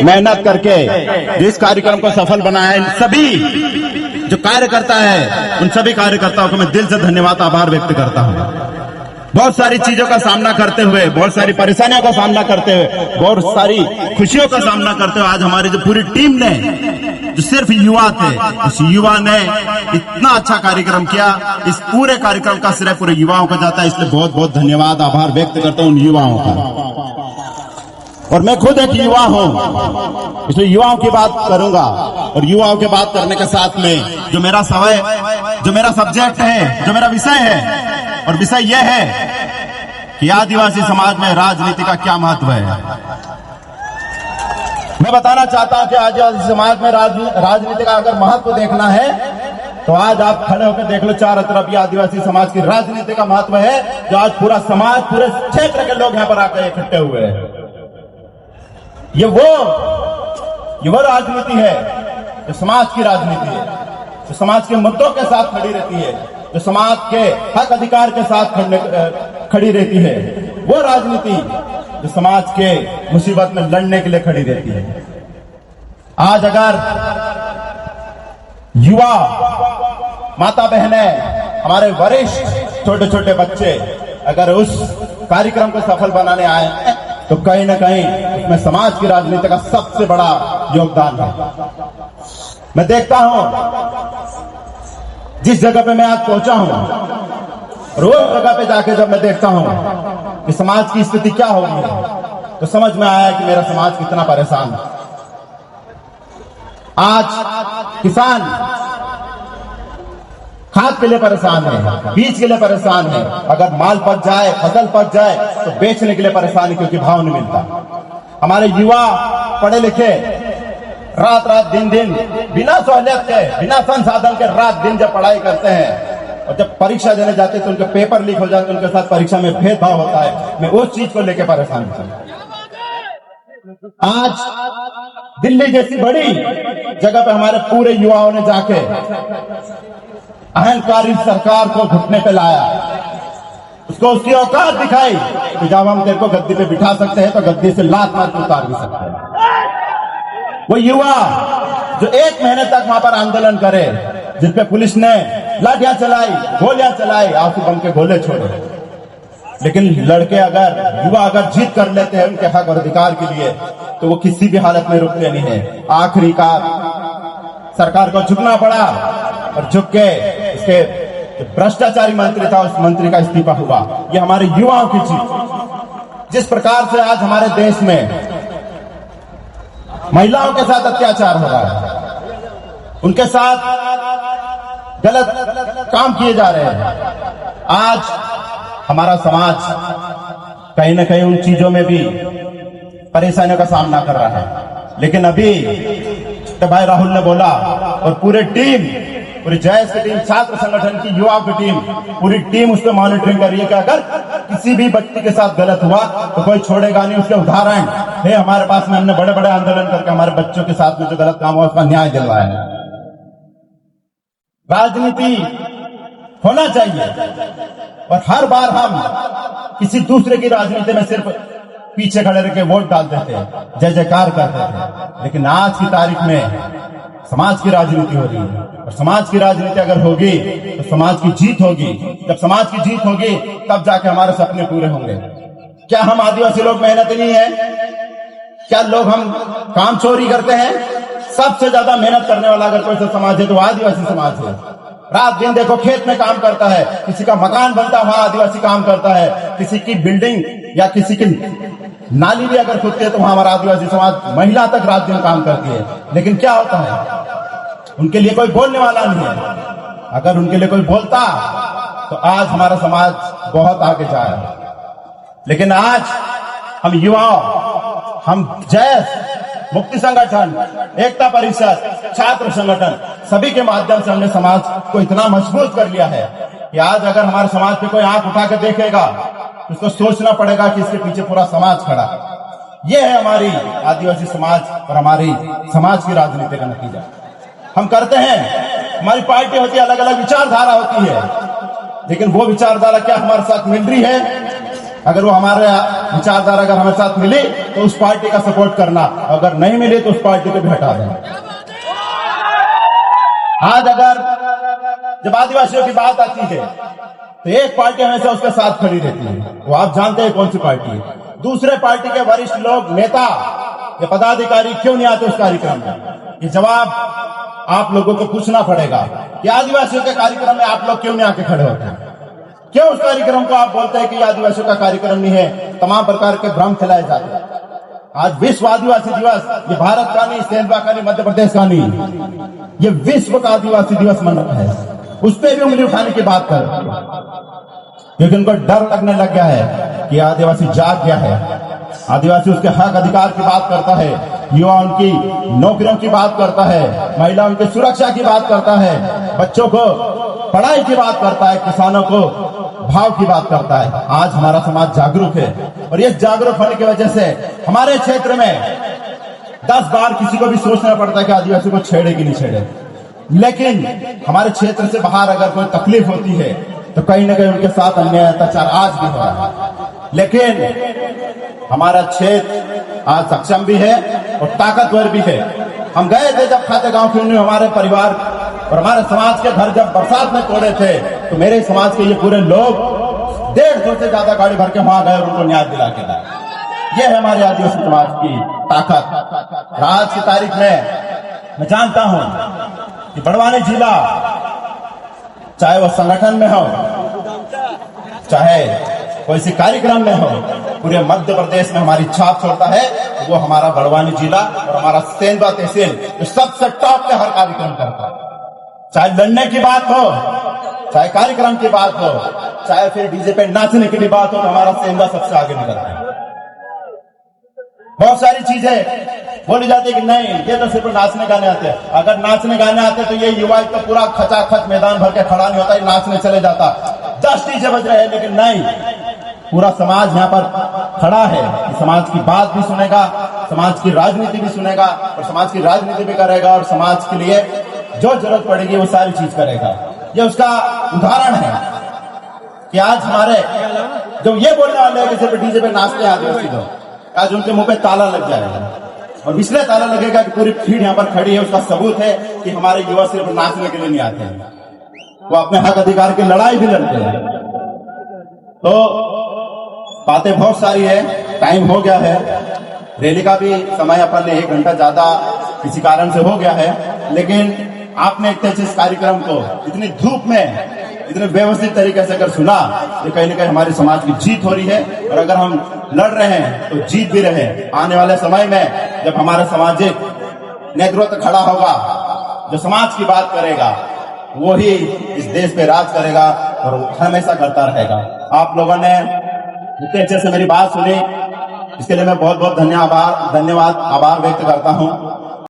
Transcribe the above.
मेहनत करके जिस कार्यक्रम को सफल बनाया है, सभी जो कार्यकर्ता है उन सभी कार्यकर्ताओं को मैं दिल से धन्यवाद आभार व्यक्त करता हूं। बहुत सारी चीजों का सामना करते हुए, बहुत सारी परेशानियों का सामना करते हुए, बहुत सारी खुशियों का सामना करते हुए आज हमारी जो पूरी टीम ने, जो सिर्फ युवा थे, उस युवा ने इतना अच्छा कार्यक्रम किया। इस पूरे कार्यक्रम का श्रेय पूरे युवाओं को जाता है, इसलिए बहुत बहुत धन्यवाद आभार व्यक्त करता हूं उन युवाओं का। और मैं खुद एक युवा हूं, इसलिए युवाओं की बात करूंगा। और युवाओं की बात करने के साथ में जो मेरा सब्जेक्ट है, जो मेरा विषय है, और विषय यह है कि आदिवासी समाज में राजनीति का क्या महत्व है। मैं बताना चाहता हूं कि आदिवासी समाज में राजनीति का अगर महत्व देखना है तो आज आप खड़े होकर देख लो, चारों तरफ ये आदिवासी समाज की राजनीति का महत्व है, जो आज पूरा समाज, पूरे क्षेत्र के लोग यहां पर आकर इकट्ठे हुए हैं। ये वो राजनीति है जो समाज की राजनीति है, जो समाज के मुद्दों के साथ खड़ी रहती है, जो समाज के हक अधिकार के साथ खड़ी रहती है। वो राजनीति जो समाज के मुसीबत में लड़ने के लिए खड़ी रहती है। आज अगर युवा, माता बहनें, हमारे वरिष्ठ, छोटे छोटे बच्चे अगर उस कार्यक्रम को सफल बनाने आए तो कहीं ना कहीं उसमें समाज की राजनीति का सबसे बड़ा योगदान है। मैं देखता हूं जिस जगह पे मैं आज पहुंचा हूं, और उस जगह पे जाके जब मैं देखता हूं कि समाज की स्थिति क्या हो गई है, तो समझ में आया कि मेरा समाज कितना परेशान है। आज किसान खाद के लिए परेशान है, बीज के लिए परेशान है, अगर माल पक जाए, फसल पक जाए तो बेचने के लिए परेशान है क्योंकि भाव नहीं मिलता। हमारे युवा पढ़े लिखे रात रात दिन दिन बिना सहूलियत के, बिना संसाधन के रात दिन जब पढ़ाई करते हैं और जब परीक्षा देने जाते हैं तो उनके पेपर लीक हो जाते हैं, उनके साथ परीक्षा में भेदभाव होता है। मैं उस चीज को लेकर परेशान हूं। आज दिल्ली जैसी बड़ी जगह पे हमारे पूरे युवाओं ने जाके अहंकारी सरकार को घुटने पे लाया, उसको उसकी औकात दिखाई कि जब हम तेरे को गद्दी पे बिठा सकते हैं तो गद्दी से लात मार के उतार भी सकते हैं। वो युवा जो 1 महीने तक वहां पर आंदोलन करे, जिन पे पुलिस ने लाठियां चलाई, गोलियां चलाई, आंसू बम के गोले छोड़े, लेकिन लड़के युवा अगर जीत कर लेते हैं उनके हक और अधिकार के लिए तो वो किसी भी हालत में रुकते नहीं है। आखिरकार सरकार को झुकना पड़ा और झुक के उसके भ्रष्टाचारी मंत्री था, उस मंत्री का इस्तीफा हुआ। ये हमारे युवाओं की जीत। जिस प्रकार से आज हमारे देश में महिलाओं के साथ अत्याचार हो रहा है, उनके साथ गलत काम किए जा रहे हैं, आज हमारा समाज कहीं ना कहीं उन चीजों में भी परेशानियों का सामना कर रहा है। लेकिन अभी तो भाई राहुल ने बोला और पूरी जयस की टीम, छात्र संगठन की, युवाओं की टीम, पूरी टीम उस पर मॉनिटरिंग कर रही है कि अगर किसी भी बच्ची के साथ गलत हुआ तो कोई छोड़ेगा नहीं। उसके उदाहरण है हमारे पास में, हमने बड़े बड़े आंदोलन करके हमारे बच्चों के साथ में जो गलत काम हुआ उसका न्याय दिलवाया है। राजनीति होना चाहिए और हर बार हम किसी दूसरे की राजनीति में सिर्फ पीछे खड़े रह के वोट डाल देते हैं, जय जयकार करते थे। लेकिन आज की तारीख में समाज की राजनीति हो रही है, और समाज की राजनीति अगर होगी तो समाज की जीत होगी। जब समाज की जीत होगी तब जाके हमारे सपने पूरे होंगे। क्या हम आदिवासी लोग मेहनती नहीं है? क्या लोग हम काम चोरी करते हैं? सबसे ज्यादा मेहनत करने वाला अगर कोई सा समाज है तो आदिवासी समाज है। रात दिन देखो खेत में काम करता है, किसी का मकान बनता है वहां आदिवासी काम करता है, किसी की बिल्डिंग या किसी की नाली भी अगर खुदती है तो वहां हमारा आदिवासी समाज महिला तक रात दिन काम करती है। लेकिन क्या होता है, उनके लिए कोई बोलने वाला नहीं है। अगर उनके लिए कोई बोलता तो आज हमारा समाज बहुत आगे जाए। लेकिन आज हम युवाओं, हम जयस, मुक्ति संगठन, एकता परिषद, छात्र संगठन, सभी के माध्यम से हमने समाज को इतना मजबूत कर लिया है कि आज अगर हमारे समाज पे कोई आंख उठा के देखेगा तो उसको सोचना पड़ेगा कि इसके पीछे पूरा समाज खड़ा है। ये है हमारी आदिवासी समाज और हमारी समाज की राजनीति का नतीजा। हम करते हैं, हमारी पार्टी होती है, अलग अलग विचारधारा होती है, लेकिन वो विचारधारा क्या हमारे साथ मिल रही है? अगर वो हमारे विचारधारा अगर हमारे साथ मिली तो उस पार्टी का सपोर्ट करना, अगर नहीं मिले तो उस पार्टी को भी हटा देना। आज अगर जब आदिवासियों की बात आती है तो एक पार्टी हमेशा उसके साथ खड़ी रहती है, वो आप जानते हैं कौन सी पार्टी है। दूसरे पार्टी के वरिष्ठ लोग, नेता या पदाधिकारी क्यों नहीं आते उस कार्यक्रम में? ये जवाब आप लोगों को पूछना पड़ेगा कि आदिवासियों के कार्यक्रम में आप लोग क्यों नहीं आके खड़े होते हैं? क्यों उस कार्यक्रम को आप बोलते हैं कि आदिवासियों का कार्यक्रम नहीं है? तमाम प्रकार के भ्रम फैलाए जाते हैं। आज विश्व आदिवासी दिवस, ये भारत का नहीं, सेंधवा का नहीं, मध्य प्रदेश का नहीं, ये विश्व का आदिवासी दिवस मन रहा है। उस पर भी उंगली उठाने की बात कर, क्योंकि उनको डर लगने लग गया है कि आदिवासी जाग गया है। आदिवासी उसके हक अधिकार की बात करता है, युवा उनकी नौकरियों की बात करता है, महिला उनकी सुरक्षा की बात करता है, बच्चों को पढ़ाई की बात करता है, किसानों को भाव की बात करता है। आज हमारा समाज जागरूक है और ये जागरूक होने की वजह से हमारे क्षेत्र में 10 बार किसी को भी सोचना पड़ता है कि आदिवासी को छेड़े कि नहीं छेड़े। लेकिन हमारे क्षेत्र से बाहर अगर कोई तकलीफ होती है तो कहीं ना कहीं उनके साथ अन्याय अत्याचार आज भी हो रहा है। लेकिन हमारा क्षेत्र आज सक्षम भी है और ताकतवर भी है। हम गए थे जब खातेगांव की, हमारे परिवार और हमारे समाज के घर जब बरसात में तोड़े थे तो मेरे समाज के ये पूरे लोग 150 से ज्यादा गाड़ी भर के वहां गए और उनको न्याय दिला के लाए। ये है हमारे आदिवासी समाज की ताकत। आज की तारीख में मैं जानता हूं कि बड़वानी जिला, चाहे वो संगठन में हो, चाहे कोई सी कार्यक्रम में हो, पूरे मध्य प्रदेश में हमारी छाप छोड़ता है। वो हमारा बड़वानी जिला और हमारा सेंधवा तहसील तो सबसे टॉप पे हर कार्यक्रम करता है। चाहे लड़ने की बात हो, चाहे कार्यक्रम की बात हो, चाहे फिर डीजे पे नाचने की भी बात हो, तो हमारा सेंधवा सबसे आगे निकलता है। बहुत सारी चीजें बोली जाती है कि नहीं, ये तो सिर्फ नाचने गाने आते हैं। अगर नाचने गाने आते तो ये युवा तो पूरा खचाखच मैदान भर के खड़ा नहीं होता, नाचने चले जाता। 10 डीजे बज रहे हैं, लेकिन नहीं, पूरा समाज यहाँ पर खड़ा है कि समाज की बात भी सुनेगा, समाज की राजनीति भी सुनेगा और समाज की राजनीति भी करेगा और समाज के लिए जो जरूरत पड़ेगी वो सारी चीज करेगा। ये उसका उदाहरण है कि आज हमारे जो ये बोलने वाले हैं कि सिर्फ डीजे पे नाचते हैं आदिवासी लोग, आज उनके मुंह पे ताला लग जाएगा और इसलिए ताला लगेगा कि पूरी भीड़ यहाँ पर खड़ी है। उसका सबूत है कि हमारे युवा सिर्फ नाचने के लिए नहीं आते हैं, वो अपने हक अधिकार की लड़ाई भी लड़ते हैं। तो बातें बहुत सारी है, टाइम हो गया है, रैली का भी समय अपन ने 1 घंटा ज्यादा किसी कारण से हो गया है, लेकिन आपने इतने इस कार्यक्रम को इतनी धूप में इतने व्यवस्थित तरीके से अगर सुना तो कहीं ना कहीं हमारे समाज की जीत हो रही है। और अगर हम लड़ रहे हैं तो जीत भी रहे। आने वाले समय में जब हमारा सामाजिक नेतृत्व खड़ा होगा, जो समाज की बात करेगा, वो ही इस देश पे राज करेगा और हमेशा करता रहेगा। आप लोगों ने इतने अच्छे से मेरी बात सुनी, इसके लिए मैं बहुत बहुत धन्यवाद आभार व्यक्त करता हूँ।